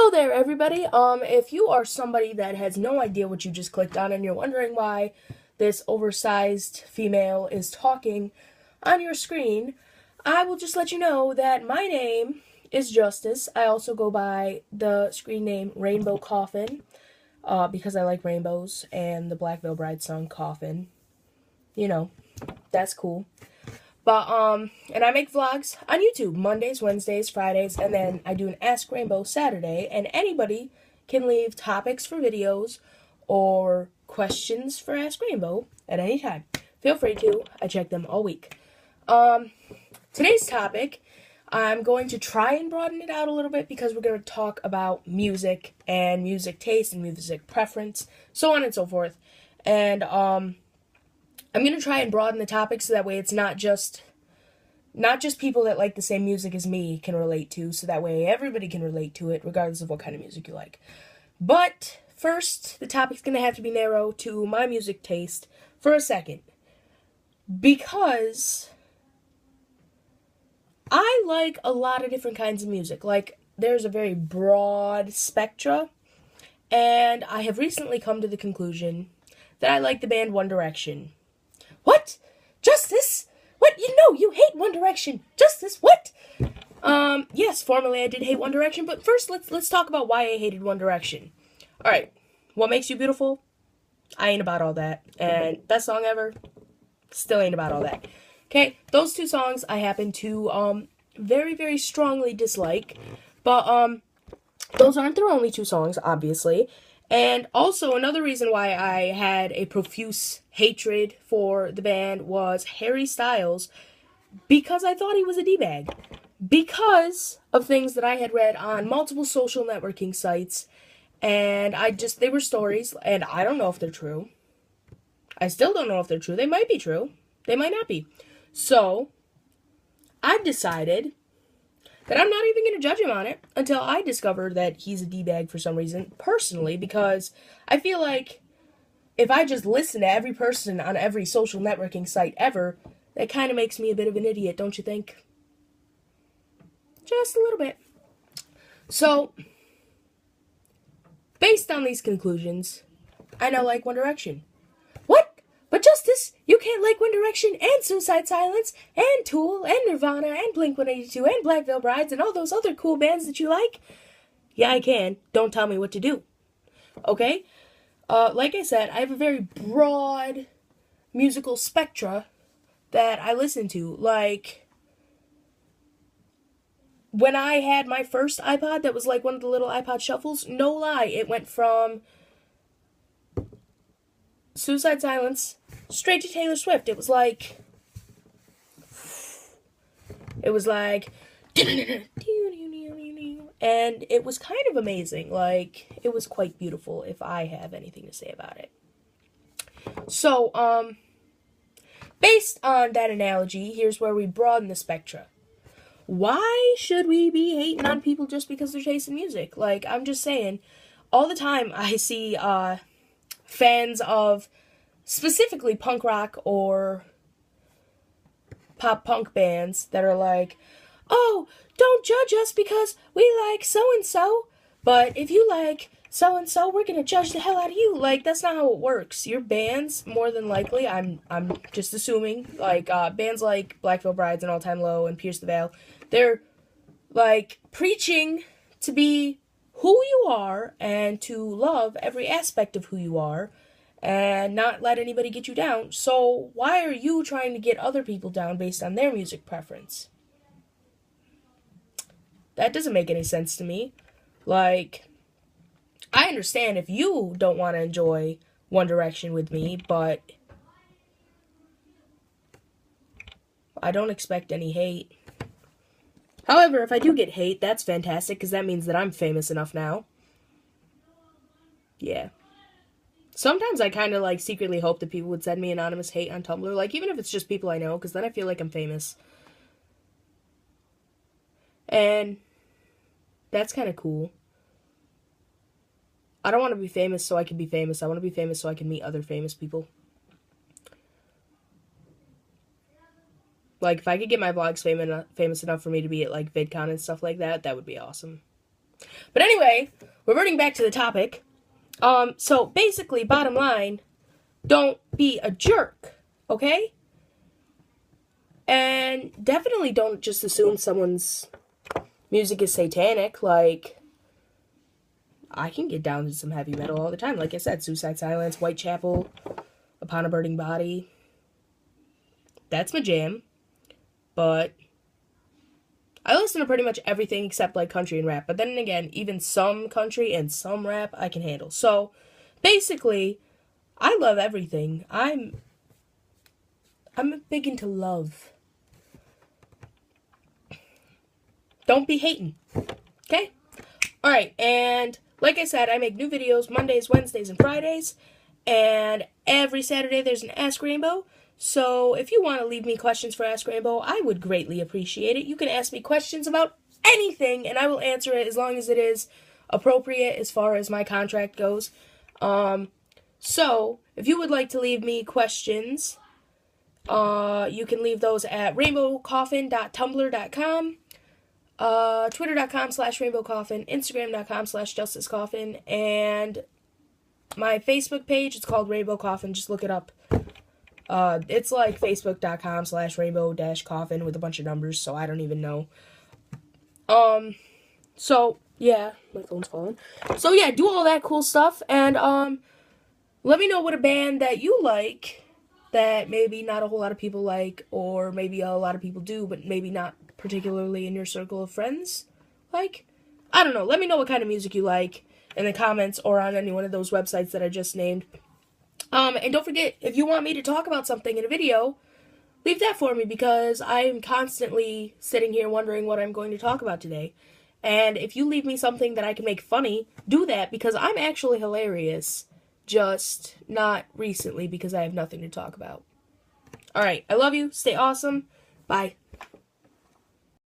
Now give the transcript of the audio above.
Hello there, everybody. If you are somebody that has no idea what you just clicked on and you're wondering why this oversized female is talking on your screen, I will just let you know that my name is Justice. I also go by the screen name Rainbow Coffin, because I like rainbows and the Black Veil Bride song Coffin. You know, that's cool. But, and I make vlogs on YouTube, Mondays, Wednesdays, Fridays, and then I do an Ask Rainbow Saturday, and anybody can leave topics for videos or questions for Ask Rainbow at any time. Feel free to. I check them all week. Today's topic, I'm going to try and broaden it out a little bit because we're going to talk about music and music taste and music preference, so on and so forth. And, I'm going to try and broaden the topic so that way it's not just people that like the same music as me can relate to, so that way everybody can relate to it regardless of what kind of music you like. But first, the topic's going to have to be narrow to my music taste for a second, because I like a lot of different kinds of music. Like, there's a very broad spectra, and I have recently come to the conclusion that I like the band One Direction. What? Justice? What? You hate One Direction. Justice, what? Yes, formerly I did hate One Direction, but first let's talk about why I hated One Direction. Alright, what makes you beautiful? I ain't about all that. And best song ever? Still ain't about all that. Okay, those two songs I happen to, very, very strongly dislike, but, those aren't their only two songs, obviously. And also, another reason why I had a profuse hatred for the band was Harry Styles, because I thought he was a D-bag. Because of things that I had read on multiple social networking sites, and they were stories, and I don't know if they're true. I still don't know if they're true. They might be true. They might not be. So, I've decided that I'm not even going to judge him on it until I discover that he's a D-bag for some reason, personally, because I feel like if I just listen to every person on every social networking site ever, that kind of makes me a bit of an idiot, don't you think? Just a little bit. So, based on these conclusions, I now like One Direction. What? But Justice, you can't like One Direction and Suicide Silence and Tool and Nirvana and Blink-182 and Black Veil Brides and all those other cool bands that you like? Yeah, I can. Don't tell me what to do. Okay? Like I said, I have a very broad musical spectra that I listen to. Like, when I had my first iPod that was like one of the little iPod shuffles, no lie, it went from Suicide Silence straight to Taylor Swift. It was like and it was kind of amazing. Like, it was quite beautiful, if I have anything to say about it. So, based on that analogy, here's where we broaden the spectra. Why should we be hating on people just because they're tasting music? Like, I'm just saying, all the time I see, fans of specifically punk rock or pop punk bands that are like, oh, don't judge us because we like so-and-so, but if you like so-and-so, we're gonna judge the hell out of you. Like, that's not how it works. Your bands, more than likely, I'm just assuming, like, bands like Black Veil Brides and All Time Low and Pierce the Veil, they're, like, preaching to be who you are and to love every aspect of who you are and not let anybody get you down. So why are you trying to get other people down based on their music preference? That doesn't make any sense to me. Like, I understand if you don't want to enjoy One Direction with me, but I don't expect any hate. However, if I do get hate, that's fantastic, because that means that I'm famous enough now. Yeah. Sometimes I kind of, like, secretly hope that people would send me anonymous hate on Tumblr, like, even if it's just people I know, because then I feel like I'm famous. And that's kind of cool. I don't want to be famous so I can be famous. I want to be famous so I can meet other famous people. Like, if I could get my vlogs famous enough for me to be at, like, VidCon and stuff like that, that would be awesome. But anyway, reverting back to the topic. So basically, bottom line, don't be a jerk, okay? And definitely don't just assume someone's music is satanic. Like, I can get down to some heavy metal all the time. Like I said, Suicide Silence, Whitechapel, Upon a Burning Body. That's my jam. But I listen to pretty much everything except like country and rap. But then again, even some country and some rap I can handle. So basically, I love everything. I'm big into love. Don't be hating. Okay? Alright, and like I said, I make new videos Mondays, Wednesdays, and Fridays. And every Saturday there's an Ask Rainbow. So if you want to leave me questions for Ask Rainbow, I would greatly appreciate it. You can ask me questions about anything, and I will answer it as long as it is appropriate as far as my contract goes. So if you would like to leave me questions, you can leave those at rainbowcoffin.tumblr.com. Twitter.com/rainbowcoffin, Instagram.com/justicecoffin, and my Facebook page, it's called Rainbow Coffin. Just look it up. It's like facebook.com/rainbow-coffin with a bunch of numbers, so I don't even know. So, yeah, my phone's falling. So, yeah, do all that cool stuff, and, let me know what a band that you like that maybe not a whole lot of people like, or maybe a lot of people do, but maybe not particularly in your circle of friends like. I don't know. Let me know what kind of music you like in the comments or on any one of those websites that I just named. And don't forget, if you want me to talk about something in a video, leave that for me, because I'm constantly sitting here wondering what I'm going to talk about today. And if you leave me something that I can make funny, do that, because I'm actually hilarious. Just not recently, because I have nothing to talk about. Alright, I love you. Stay awesome. Bye.